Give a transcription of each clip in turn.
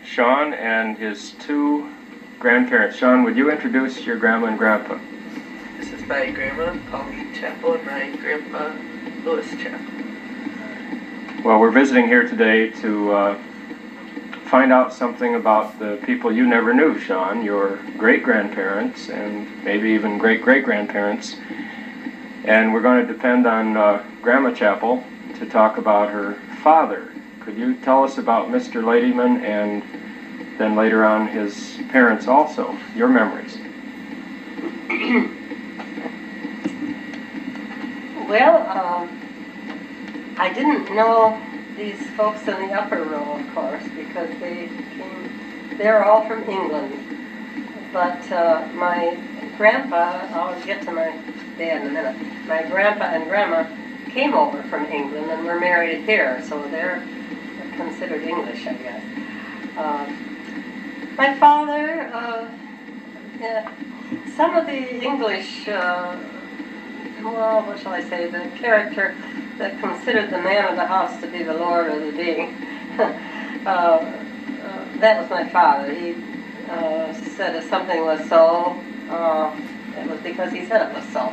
Sean and his two grandparents. Sean, would you introduce your grandma and grandpa? This is my grandma, Pauline Chappell, and my grandpa, Louis Chappell. Well, we're visiting here today to find out something about the people you never knew, Sean, your great-grandparents and maybe even great-great-grandparents. And we're going to depend on Grandma Chappell to talk about her father. Could you tell us about Mr. Ladyman and then later on his parents also, your memories? Well, I didn't know these folks in the upper row, of course, because they're all from England. But my grandpa, I'll get to my dad in a minute, my grandpa and grandma came over from England and were married here, so they're considered English, I guess. My father, some of the English, well, what shall I say, the character that considered the man of the house to be the lord of the being, that was my father. He said if something was so, it was because he said it was so.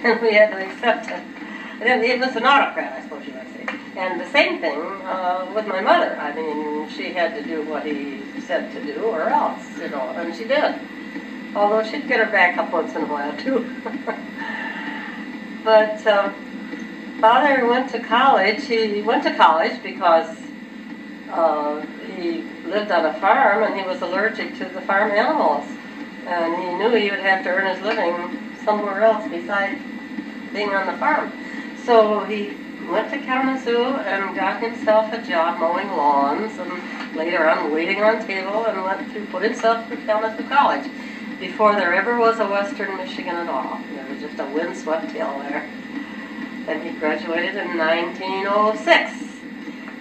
And we had to accept it. It was an autocrat, I suppose you might say. And the same thing with my mother. I mean, she had to do what he said to do or else, you know, and she did. Although she'd get her back up once in a while, too. But Father went to college. He went to college because he lived on a farm and he was allergic to the farm animals. And he knew he would have to earn his living somewhere else besides being on the farm. So he went to Kalamazoo and got himself a job mowing lawns and later on waiting on table and went to put himself through Kalamazoo College before there ever was a Western Michigan at all. There was just a windswept hill there. And he graduated in 1906.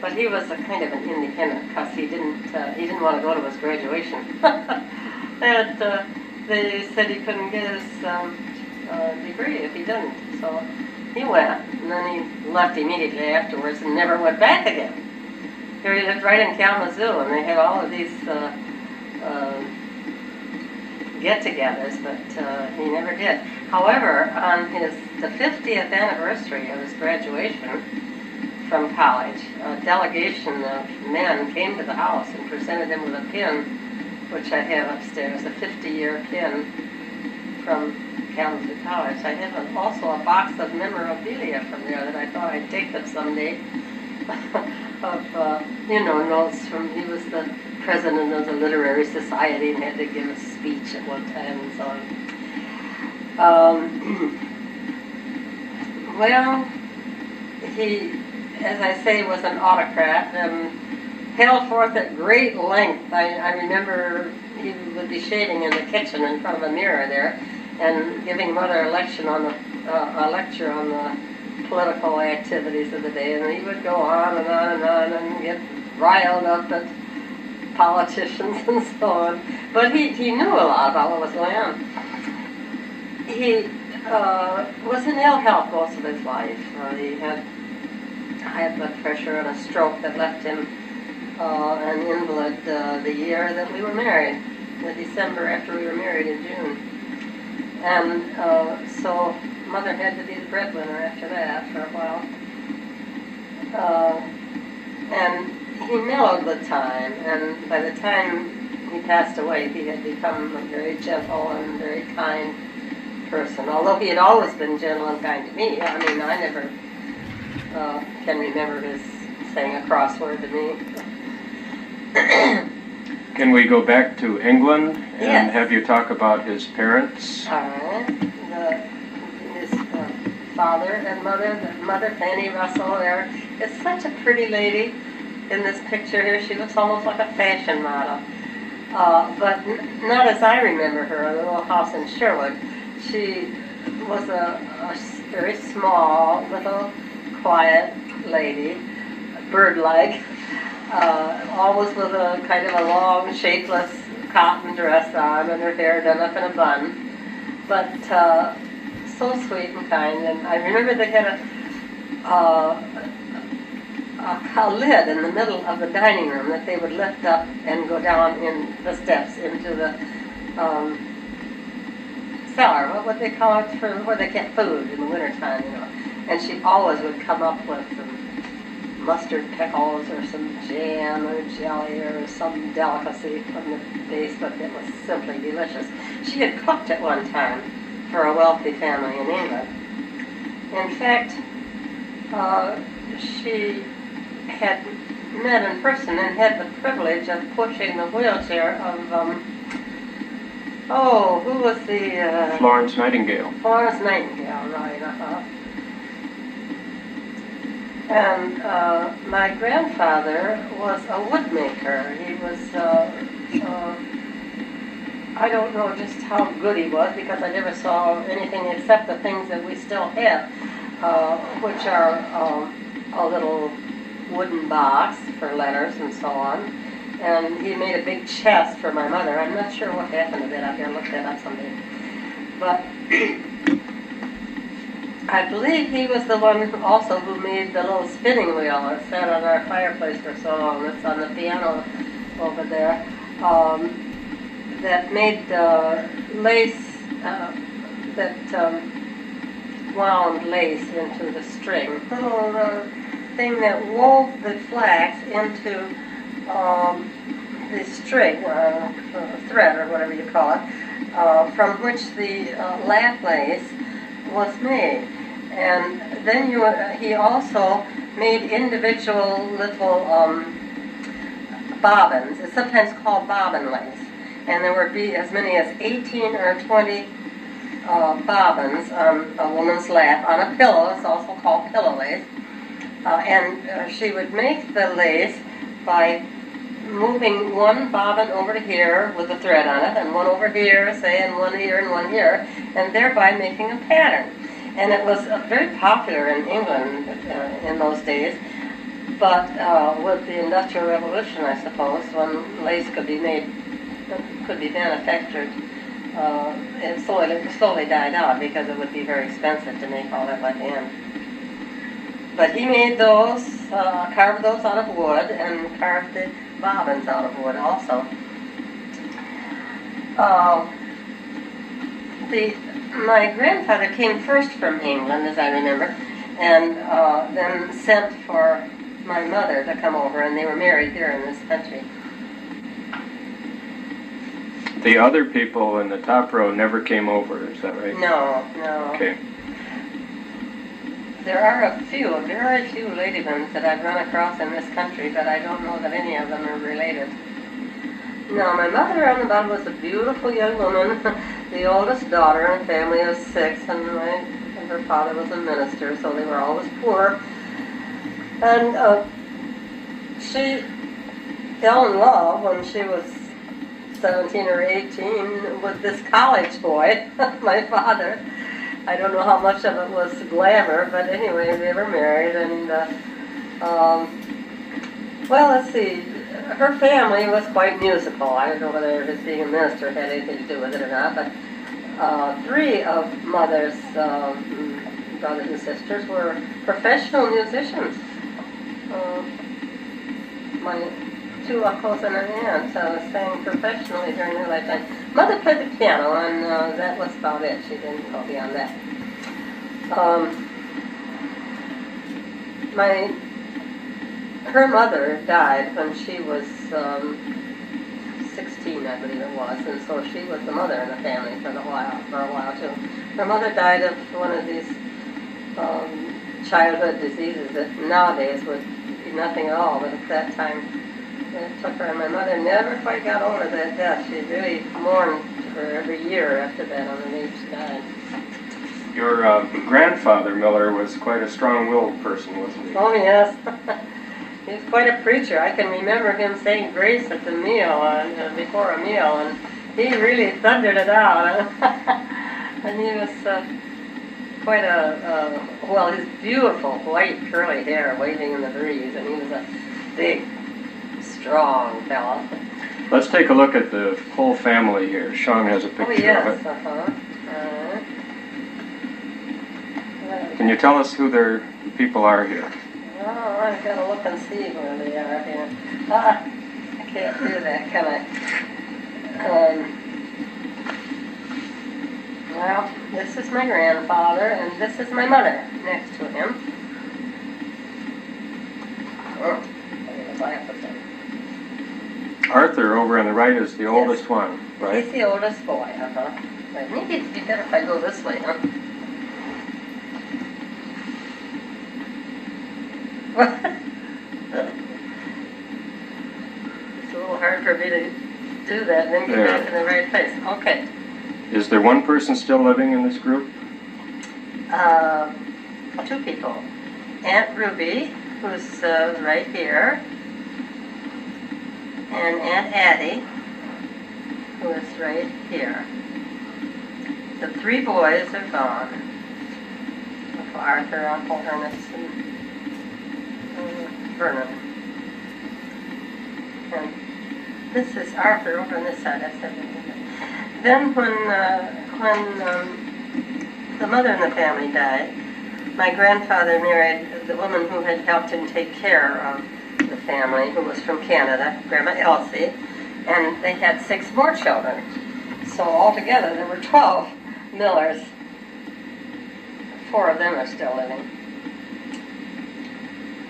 But he was a kind of an independent because he didn't want to go to his graduation. And they said he couldn't get his degree if he didn't. So he went, and then he left immediately afterwards and never went back again. Here he lived right in Kalamazoo, and they had all of these get-togethers, but he never did. However, on the 50th anniversary of his graduation from college, a delegation of men came to the house and presented him with a pin, which I have upstairs, a 50-year pin from Kalamazoo College. I have also a box of memorabilia from there that I thought I'd take them someday of, notes from, he was the president of the Literary Society and had to give a speech at one time and so on. Well, he, as I say, was an autocrat and held forth at great length. I remember he would be shaving in the kitchen in front of a mirror there and giving Mother a lecture on the political activities of the day, and he would go on and on and on and get riled up at politicians and so on. But he knew a lot about what was going on. He was in ill health most of his life. He had high blood pressure and a stroke that left him an invalid the year that we were married, the December after we were married in June. And so Mother had to be the breadwinner after that for a while. And he mellowed with time, and by the time he passed away, he had become a very gentle and very kind person. Although he had always been gentle and kind to me. I mean, I never can remember his saying a crossword to me. Can we go back to England and Yes. have you talk about his parents? All right. His father and mother Fanny Russell there is such a pretty lady in this picture here. She looks almost like a fashion model. But not as I remember her, a little house in Sherwood. She was a very small, little, quiet lady, bird-like, always with a kind of a long, shapeless cotton dress on and her hair done up in a bun. But so sweet and kind. And I remember they had a lid in the middle of the dining room that they would lift up and go down in the steps into the cellar. What would they call it, for where they kept food in the wintertime, you know? And she always would come up with some mustard pickles or some jam or jelly or some delicacy from the basement that was simply delicious. She had cooked at one time for a wealthy family in England. In fact, she had met in person and had the privilege of pushing the wheelchair of, who was the... Florence Nightingale. Florence Nightingale, right, And my grandfather was a woodmaker. He was, I don't know just how good he was because I never saw anything except the things that we still have, which are a little wooden box for letters and so on. And he made a big chest for my mother. I'm not sure what happened to that. I'll have to look that up someday. But I believe he was the one who made the little spinning wheel that sat on our fireplace for so long. It's on the piano over there. That made lace, wound lace into the string. Little thing that wove the flax into the string, thread or whatever you call it, from which the lap lace was made. And then he also made individual little bobbins. It's sometimes called bobbin lace. And there would be as many as 18 or 20 bobbins on a woman's lap on a pillow. It's also called pillow lace. And she would make the lace by moving one bobbin over to here with a thread on it, and one over here, say, and one here and one here, and thereby making a pattern. And it was very popular in England in those days, but with the Industrial Revolution, I suppose, when lace could be made, could be manufactured, it slowly died out because it would be very expensive to make all that by hand. But he made those, carved those out of wood, and carved the bobbins out of wood also. My grandfather came first from England, as I remember, and then sent for my mother to come over, and they were married here in this country. The other people in the top row never came over, is that right? No. Okay. There are very few ladybuns that I've run across in this country, but I don't know that any of them are related. No, my mother on the bottom was a beautiful young woman, the oldest daughter in a family of 6, and her father was a minister, so they were always poor. And she fell in love when she was 17 or 18 with this college boy, my father. I don't know how much of it was glamour, but anyway, they were married, and, well, let's see, her family was quite musical. I don't know whether his being a minister had anything to do with it or not, but 3 of Mother's brothers and sisters were professional musicians. My 2 uncles and an aunt sang professionally during their lifetime. Mother played the piano, and that was about it. She didn't go beyond that. Her mother died when she was 16, I believe it was, and so she was the mother in the family for a while too. Her mother died of one of these childhood diseases that nowadays would be nothing at all, but at that time it took her, and my mother never quite got over that death. She really mourned for every year after that on the day she died. Your grandfather, Miller, was quite a strong-willed person, wasn't he? Oh, yes. He was quite a preacher. I can remember him saying grace at the meal, before a meal, and he really thundered it out. And he was quite his beautiful white curly hair waving in the breeze, and he was a big, strong fellow. Let's take a look at the whole family here. Sean has a picture of it. Can you tell us who the people are here? Oh, I've got to look and see where they are here. I can't do that, can I? Well, this is my grandfather, and this is my mother next to him. Oh, I got glasses on. Arthur over on the right is the oldest one, right? He's the oldest boy, Maybe it'd be better if I go this way, huh? It's a little hard for me to do that and then get back in the right place. Okay. Is there one person still living in this group? Two people. Aunt Ruby, who's right here, and Aunt Addie, who is right here. The three boys are gone. Uncle Arthur, Uncle Ernest, and Vernon. And this is Arthur over on this side. I said. Then when the mother in the family died, my grandfather married the woman who had helped him take care of the family, who was from Canada, Grandma Elsie, and they had 6 more children. So altogether there were 12 Millers. 4 of them are still living.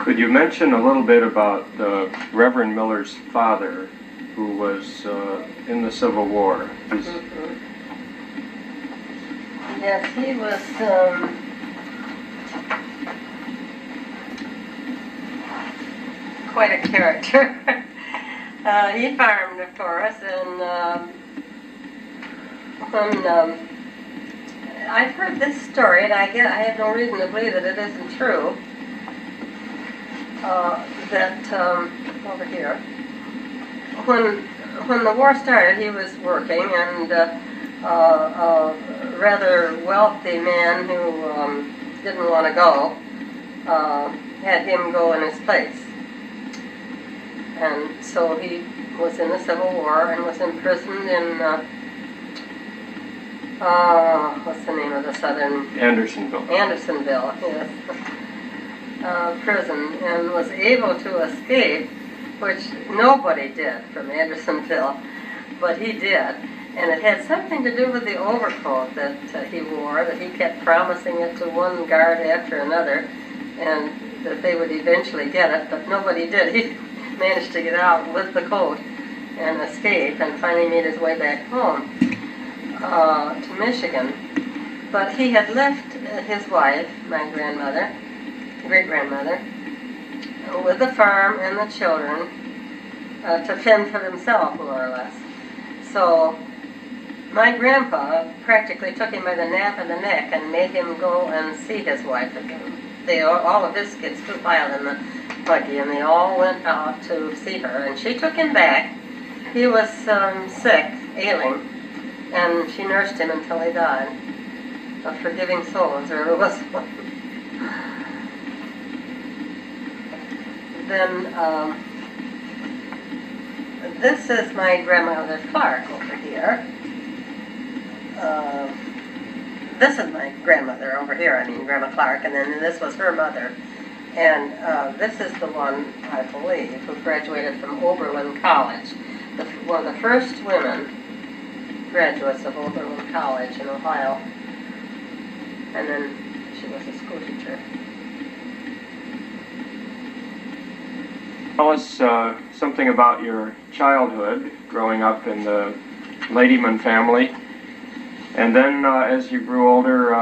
Could you mention a little bit about Reverend Miller's father, who was in the Civil War? Yes, he was quite a character. He farmed, of course, and when I've heard this story, and I have no reason to believe that it isn't true, that over here, when the war started, he was working, and a rather wealthy man who didn't want to go had him go in his place. And so he was in the Civil War and was imprisoned in, what's the name of the southern? Andersonville. Andersonville, yes. Prison, and was able to escape, which nobody did from Andersonville, but he did. And it had something to do with the overcoat that he wore, that he kept promising it to one guard after another, and that they would eventually get it, but nobody did. He managed to get out with the coat and escape, and finally made his way back home to Michigan. But he had left his wife, my grandmother, great-grandmother, with the farm and the children to fend for himself, more or less. So my grandpa practically took him by the nape of the neck and made him go and see his wife again. All of his kids piled in the buggy, and they all went out to see her, and she took him back. He was sick, ailing, and she nursed him until he died. A forgiving soul, as there ever was one. Then this is my grandmother Clark over here. This is my grandmother over here, Grandma Clark, and then this was her mother. And this is the one, I believe, who graduated from Oberlin College. One of the first women graduates of Oberlin College in Ohio. And then she was a school teacher. Tell us something about your childhood, growing up in the Ladyman family, and then as you grew older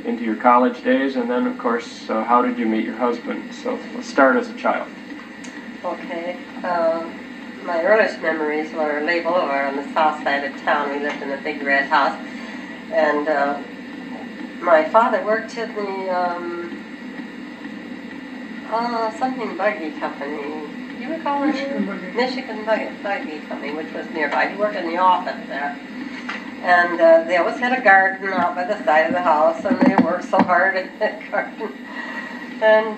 into your college days, and then, of course, how did you meet your husband? So let's start as a child. Okay. My earliest memories were Lay Boulevard on the south side of town. We lived in a big red house. And my father worked in the something buggy company. Do you recall the name? Michigan Buggy Company, which was nearby. He worked in the office there. And they always had a garden out by the side of the house, and they worked so hard in that garden. And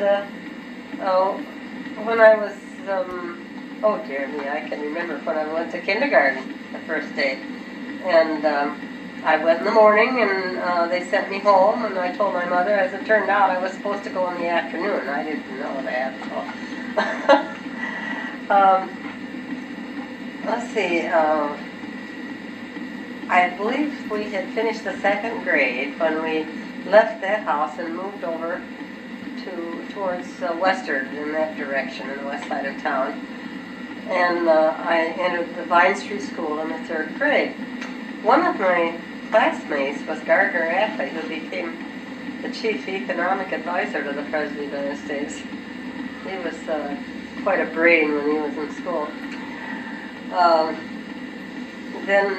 when I was, oh dear me, I can remember when I went to kindergarten the first day. And I went in the morning, and they sent me home, and I told my mother. As it turned out, I was supposed to go in the afternoon. I didn't know that. So. Let's see. I believe we had finished the 2nd grade when we left that house and moved over towards Western, in that direction, in the west side of town. And I entered the Vine Street School in the 3rd grade. One of my classmates was Gardner Atlee, who became the chief economic advisor to the President of the United States. He was quite a brain when he was in school. Then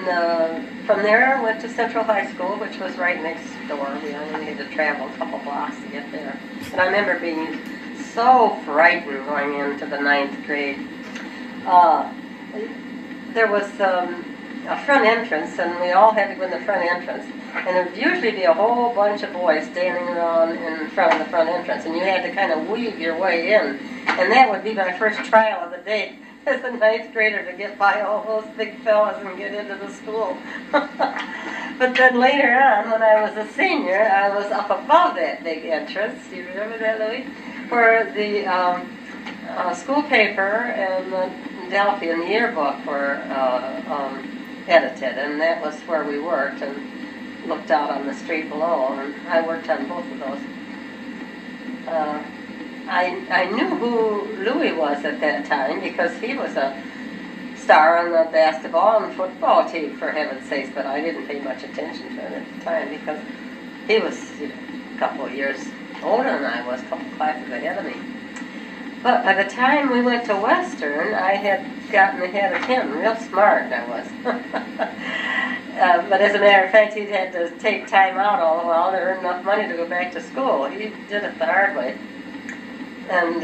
from there I went to Central High School, which was right next door. We only had to travel a couple blocks to get there. And I remember being so frightened going into the 9th grade. There was a front entrance, and we all had to go in the front entrance. And there would usually be a whole bunch of boys standing around in front of the front entrance, and you had to kind of weave your way in. And that would be my first trial of the day as a 9th grader, to get by all those big fellas and get into the school. But then later on, when I was a senior, I was up above that big entrance. Do you remember that, Louis? Where the school paper and the Delphi and the yearbook were edited, and that was where we worked and looked out on the street below, and I worked on both of those. I knew who Louis was at that time because he was a star on the basketball and football team, for heaven's sakes, but I didn't pay much attention to him at the time because he was a couple of years older than I was, a couple of classes ahead of me. But by the time we went to Western, I had gotten ahead of him. Real smart I was. But as a matter of fact, he'd had to take time out all the while to earn enough money to go back to school. He did it the hard way. And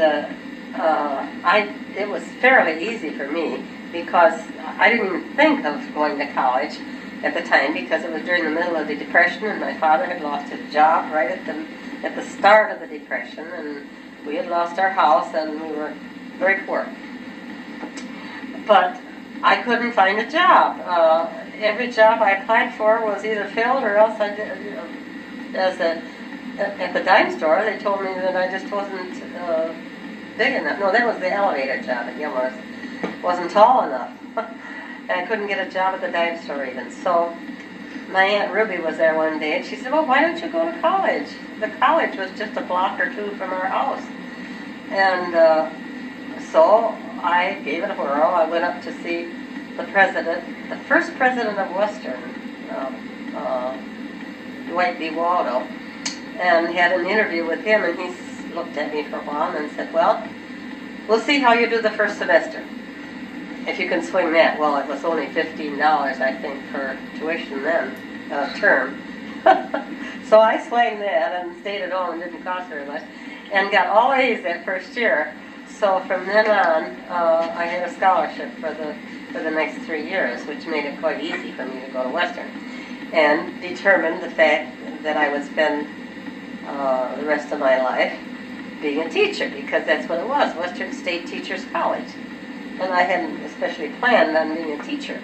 it was fairly easy for me because I didn't even think of going to college at the time because it was during the middle of the Depression, and my father had lost his job right at the start of the Depression, and we had lost our house, and we were very poor. But I couldn't find a job. Every job I applied for was either filled or else I did, at the dime store, they told me that I just wasn't big enough. No, that was the elevator job at Gilmore's. Wasn't tall enough. And I couldn't get a job at the dime store even. So my Aunt Ruby was there one day, and she said, well, why don't you go to college? The college was just a block or two from our house. And so I gave it a whirl. I went up to see the president, the first president of Western, Dwight B. Waldo, and had an interview with him, and he looked at me for a while and said, well, we'll see how you do the first semester, if you can swing that. Well, it was only $15, I think, for tuition then, term. So I swung that and stayed at home and didn't cost very much, and got all A's that first year. So from then on, I had a scholarship for the next 3 years, which made it quite easy for me to go to Western, and determined the fact that I would spend the rest of my life being a teacher, because that's what it was, Western State Teachers College. And I hadn't especially planned on being a teacher.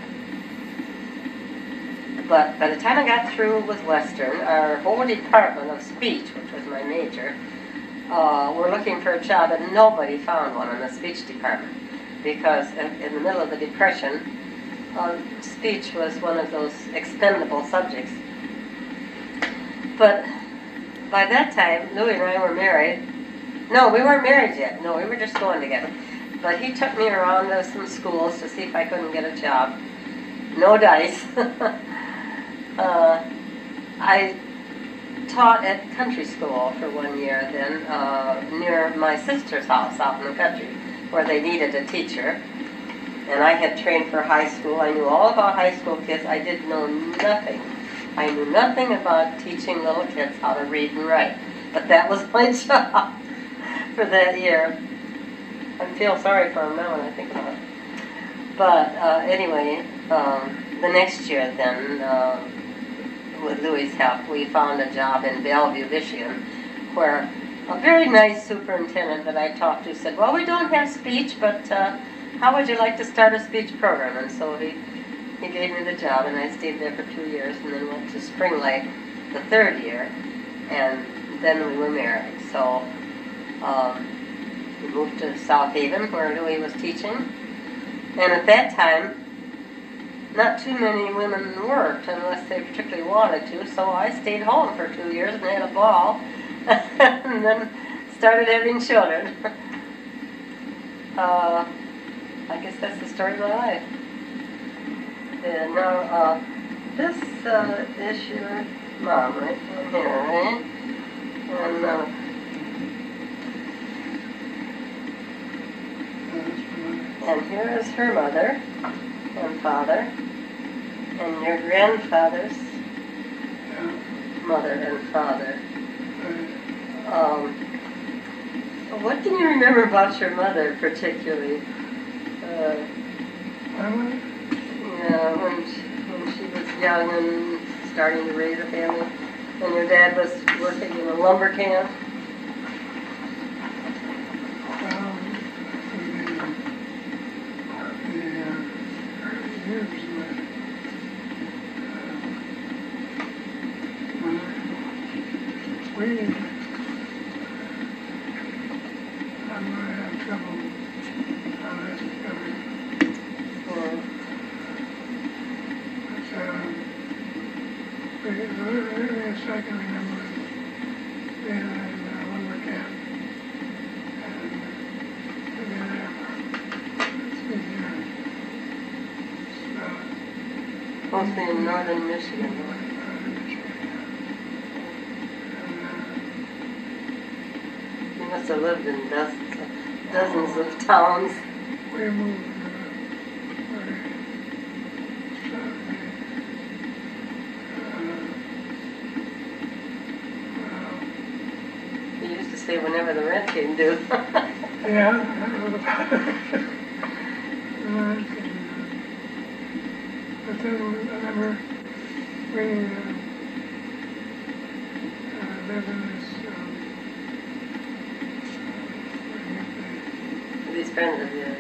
But by the time I got through with Western, our whole department of speech, which was my major, were looking for a job, and nobody found one in the speech department, because in the middle of the Depression, speech was one of those expendable subjects. But by that time, Louis and I were married. No, we weren't married yet. No, we were just going together. But he took me around to some schools to see if I couldn't get a job. No dice. I taught at country school for 1 year then, near my sister's house out in the country, where they needed a teacher. And I had trained for high school. I knew all about high school kids. I did know nothing. I knew nothing about teaching little kids how to read and write. But that was my job for that year. I feel sorry for him now when I think about it. But anyway, the next year then, with Louis' help, we found a job in Bellevue, Michigan, where a very nice superintendent that I talked to said, well, we don't have speech, but how would you like to start a speech program? And so he he gave me the job, and I stayed there for 2 years, and then went to Spring Lake the 3rd year, and then we were married. So we moved to South Haven, where Louis was teaching, and at that time, not too many women worked unless they particularly wanted to, so I stayed home for 2 years and had a ball, and then started having children. I guess that's the story of my life. And now, this is your mom right here, right? And here is her mother and father, and your grandfather's mother and father. What can you remember about your mother particularly? Yeah, when she was young and starting to raise a family, and your dad was working in a lumber camp. I'm going to have trouble on this because earliest I can remember being in a lumber camp and being there for 3 years. Mostly in northern Michigan. You must have lived in dozens of towns. We moved You used to say whenever the rent came due. yeah, that was about it. But then I remember we lived in this These friends of yours.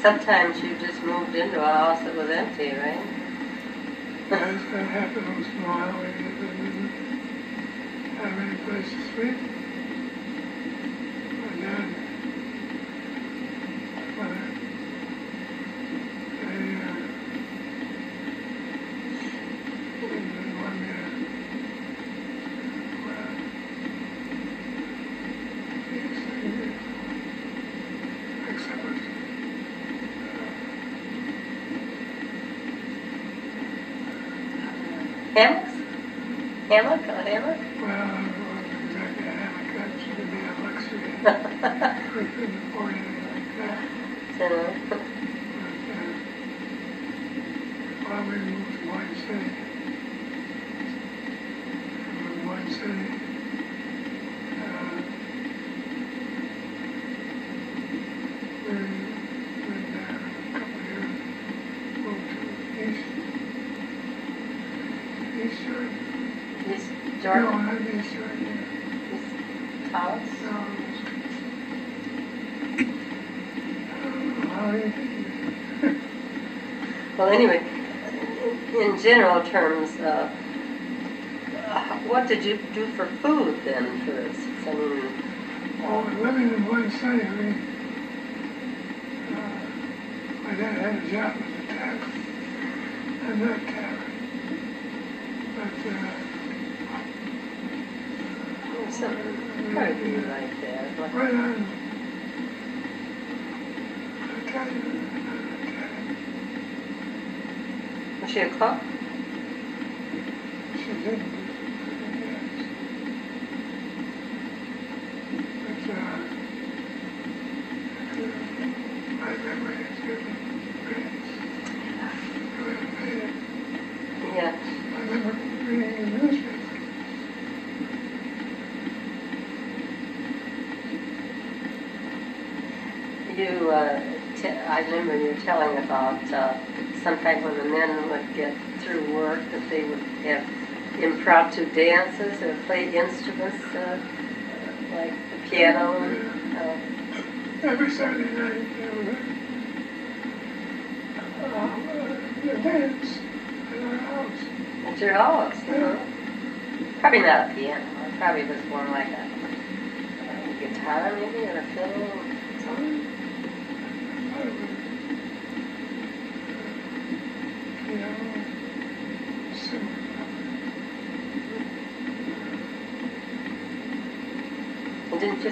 Sometimes you just moved into a house that was empty, right? Yes, that happened once in a while. We didn't have any place to sleep. My dad, mother, they didn't want me to accept us. Hammocks? Hammock? A hammock? Well, it wasn't exactly a hammock. That should be a luxury. We couldn't afford anything like that. But, while we moved to Wine City, from Wine City, we lived there a couple of years, moved to East Jordan. East Jordan? No, not East Jordan. East Taos? No, I don't know how you think. Well, anyway, in general terms, what did you do for food then, for instance? I mean, Well, living in Wine City, my dad had a job as a tavern, and not tavern, but something probably like that. right on Italian. Was she a cook? She did, yes. But my memory is getting great. Yeah. I remember reading the newspaper. I remember you telling about sometimes when the men would get through work that they would have impromptu dances or play instruments like the piano. Every Saturday night there was The dance at our house. At your house? Yeah. Probably not a piano. It probably was more like a guitar maybe, or a fiddle. Something. And didn't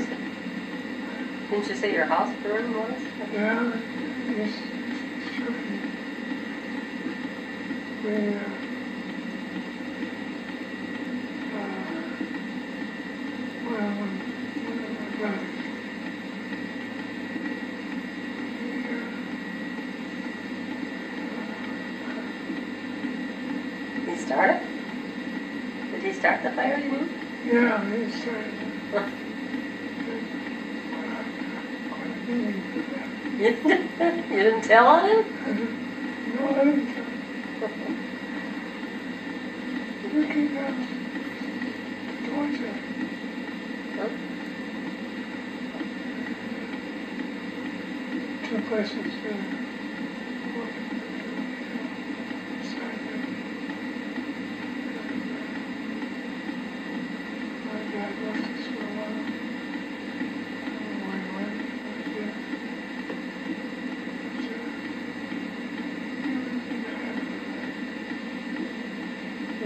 you say your house burned once? Yeah, yes, sure. We, well, when my brother, He started? Did he start the fire, you mean? yeah, he started. You didn't tell on him? No, I didn't tell him. You came down to watch that. Huh? Two places, my dad left us for a while.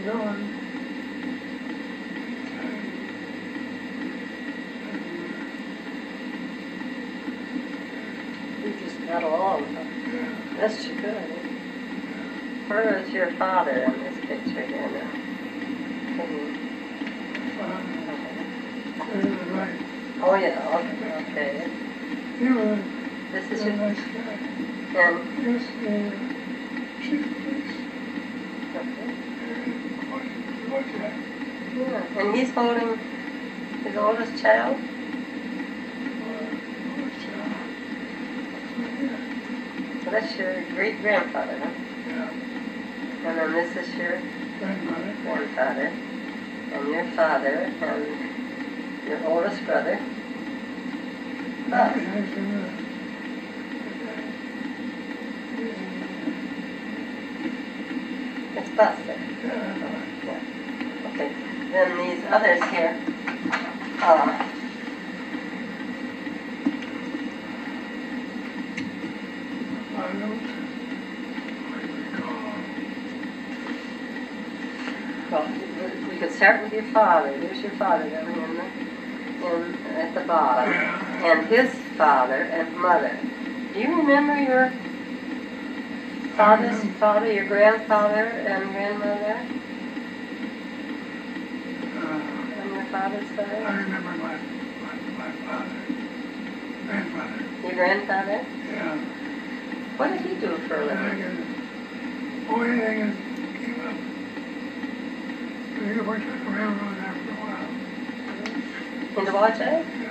Gone. You just got along. Yeah. That's good. Where is your father in this picture here now? Right. Oh yeah, okay. He was This is a your... nice guy. And, He was the chief of police. okay. Yeah. And he's holding his oldest child? So that's your great-grandfather, huh? Yeah. And then this is your grandfather, and your father, and your oldest brother. It's Buster. Yeah. Okay. Then these others here. Well, we could start with your father. Here's your father down at the bottom. And his father and mother. Do you remember your father's father, your grandfather and grandmother? On your father's I side? remember my father, grandfather. Your grandfather? Yeah. What did he do for a And I living? can, only thing that came up, he worked at the railroad there for a while. In the watch, eh? Yeah.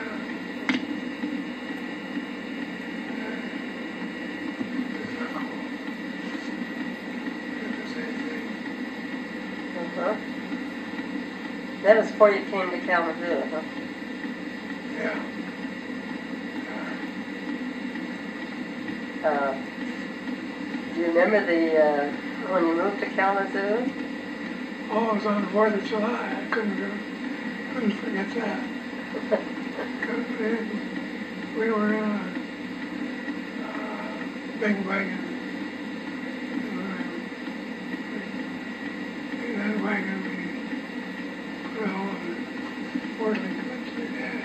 Uh-huh. That was before you came to Kalamazoo, huh? Yeah. Do you remember when you moved to Kalamazoo? Oh, it was on the 4th of July. I couldn't forget that. We were in a big wagon. In that wagon, we put all of the worldly goods we had.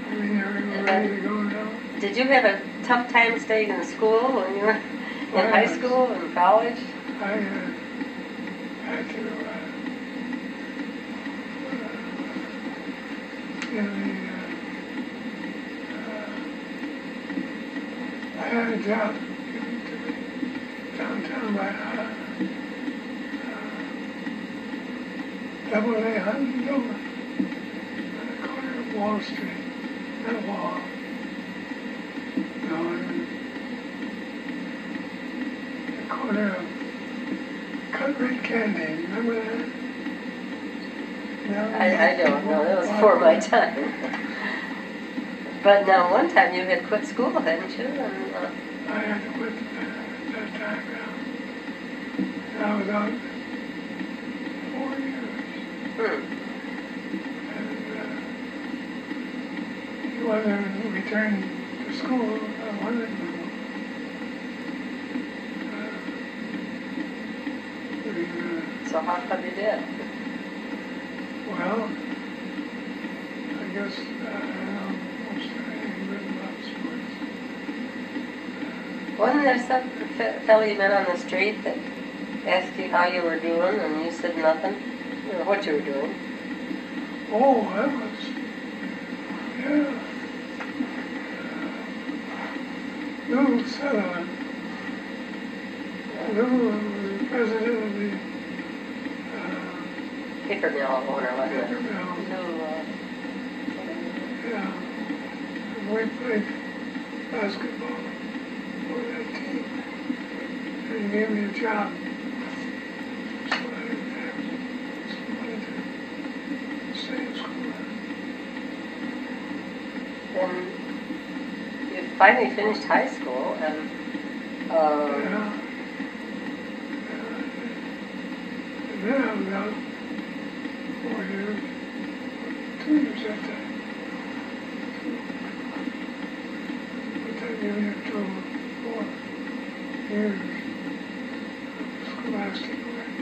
I mean, we were ready to go now. Did you have a tough time staying in school when you were in high school and college? I had to, I had a job given to me downtown by Double A Hunting Building on the corner of Wall Street, not Wall. No, the corner of Cut Red Candy, remember that? No, I don't know. That was before my time. But now one time you had quit school, hadn't you? And, I had to quit at that time, yeah. And I was out 4 years. And he wasn't returned to school. I wasn't. So how come you did? Well, I guess most everything written about sports. Wasn't there some fellow you met on the street that asked you how you were doing and you said nothing? Or what you were doing? Oh, that was, yeah. Lou Sutherland. Lou was the president of the Paper mill owner, wasn't it? paper mill. No, Yeah. And we played basketball for that team. And he gave me a job. So I had some money to stay in school. then you finally finished high school and Yeah. And then I was out 4 years, 2 years that time. But that gave me a total of 4 years of scholastic work.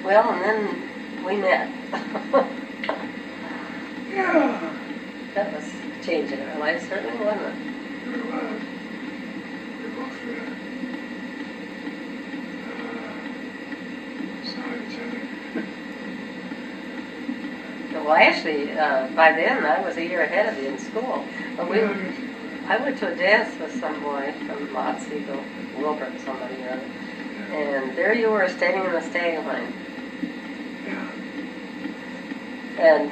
well, and then we met. Yeah, That was a change in our lives, certainly, wasn't it? there was. We both saw each other. Well, actually, by then I was a year ahead of you in school. But I went to a dance with some boy from Otsego, Wilbur, somebody or other. And there you were standing in the stag line. Yeah. And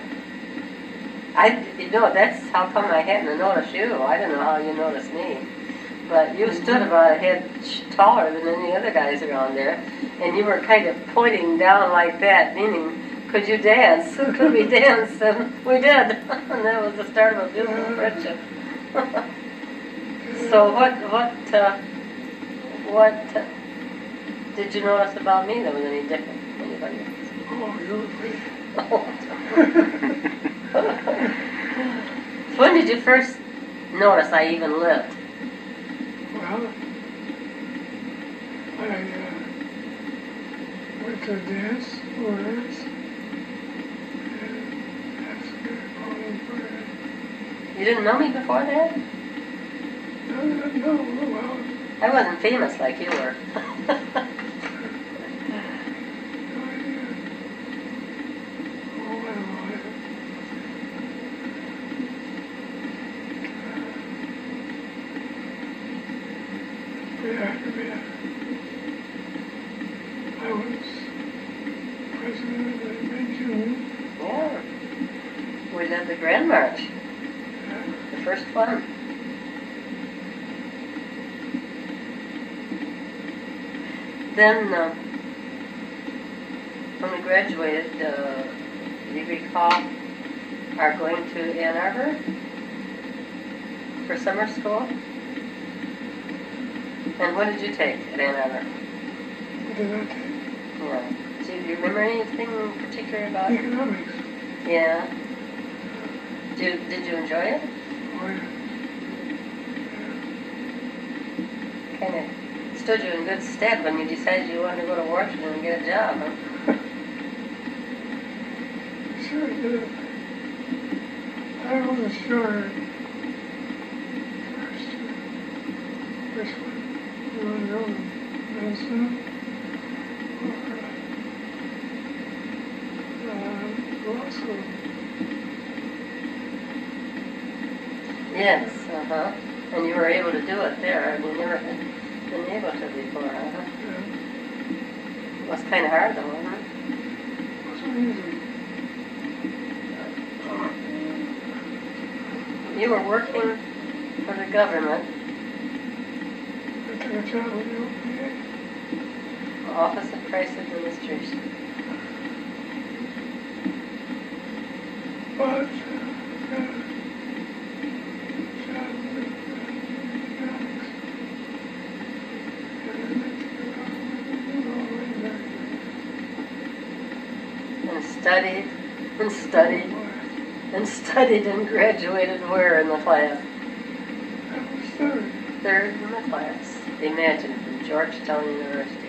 that's how come I hadn't noticed you. I don't know how you noticed me. But you stood about a head taller than any other guys around there. And you were kind of pointing down like that, meaning, could you dance? Could we dance? And we did. And that was the start of a beautiful friendship. So what did you notice about me that was any different than anybody else? Oh, you were pretty. When did you first notice I even lived? Well, I went to a dance, school dance, and asked Pauline for it. You didn't know me before that? No, well, I wasn't famous like you were. no idea. Oh, I don't know. After that, I was president of the men's union. Yeah. We did the Grand March, the first one. Then, when we graduated, do you recall our going to Ann Arbor for summer school? And what did you take at Ann Arbor? What did I take? Yeah. Do you remember anything particular about it? Economics. Yeah. Did you enjoy it? Oh, yeah. Kind of stood you in good stead when you decided you wanted to go to Washington and get a job, huh? Sure did. I wasn't sure at first which one you want to go to, medicine or law school. Yes, uh-huh. And you were able to do it there, and you never had been able to before, huh? Yeah, It was kind of hard, though, wasn't it? it wasn't easy. You were working for the government. I took a job with the OPA. Office of Price Administration. But, Studied and studied and studied and graduated where in the class? that was third. Third in the class. Imagine, from Georgetown University.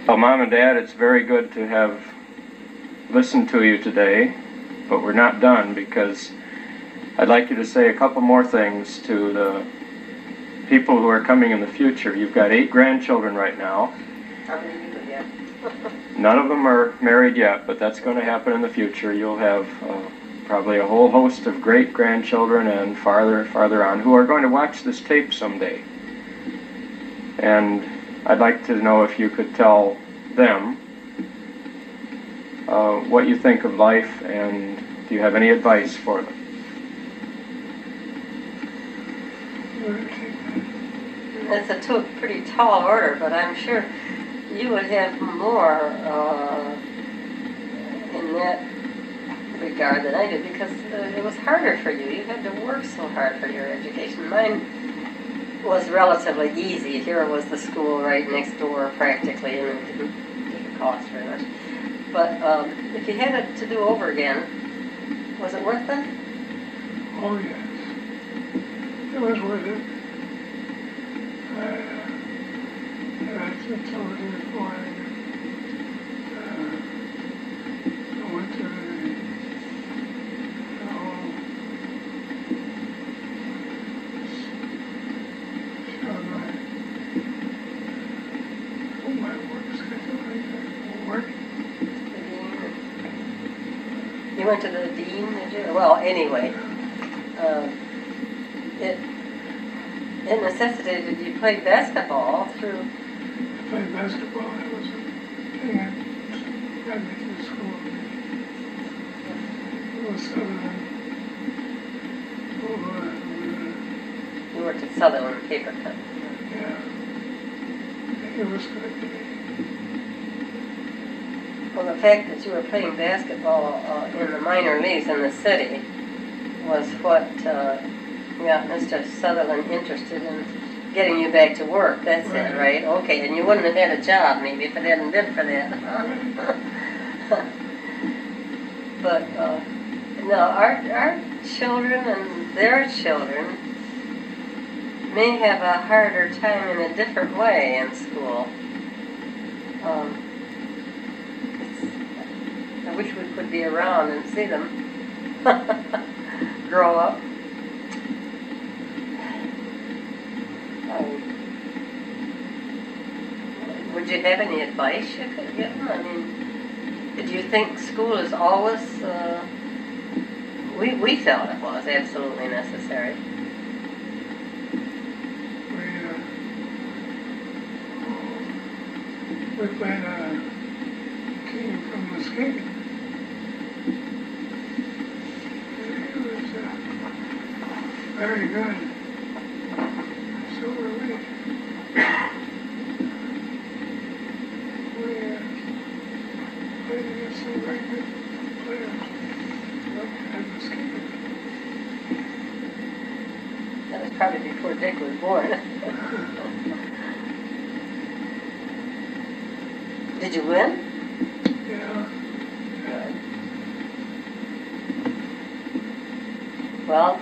Well, Mom and Dad, it's very good to have listened to you today, but we're not done because I'd like you to say a couple more things to the people who are coming in the future. You've got 8 grandchildren right now. How many people yet? None of them are married yet, but that's going to happen in the future. You'll have probably a whole host of great-grandchildren and farther on who are going to watch this tape someday. And I'd like to know if you could tell them what you think of life, and do you have any advice for them? That's a pretty tall order, but I'm sure you would have more in that regard than I did, because it was harder for you. You had to work so hard for your education. Mine was relatively easy. Here was the school right next door practically, and it didn't cost very much. But if you had it to do over again, was it worth it? Oh, yes. It was worth it. I told you before, I went to the whole my work schedule, work. You went to the dean, did you? Well, anyway, it necessitated you play basketball through. I played basketball. That was a thing that got me through school. It was Sutherland. You worked at Sutherland Paper Cut. Yeah. It was good. Well, the fact that you were playing basketball in the minor leagues in the city was what got Mr. Sutherland interested in getting you back to work. That's it, right? Okay, and you wouldn't have had a job maybe if it hadn't been for that. But no, our children and their children may have a harder time in a different way in school. I wish we could be around and see them grow up. Would you have any advice you could give them? I mean, do you think school is always, we felt it was absolutely necessary. We played a team from Muskegon. It was very good. So were we. We played against some very good players at Muskegon. That was probably before Dick was born. Did you win? Yeah. Good. Well,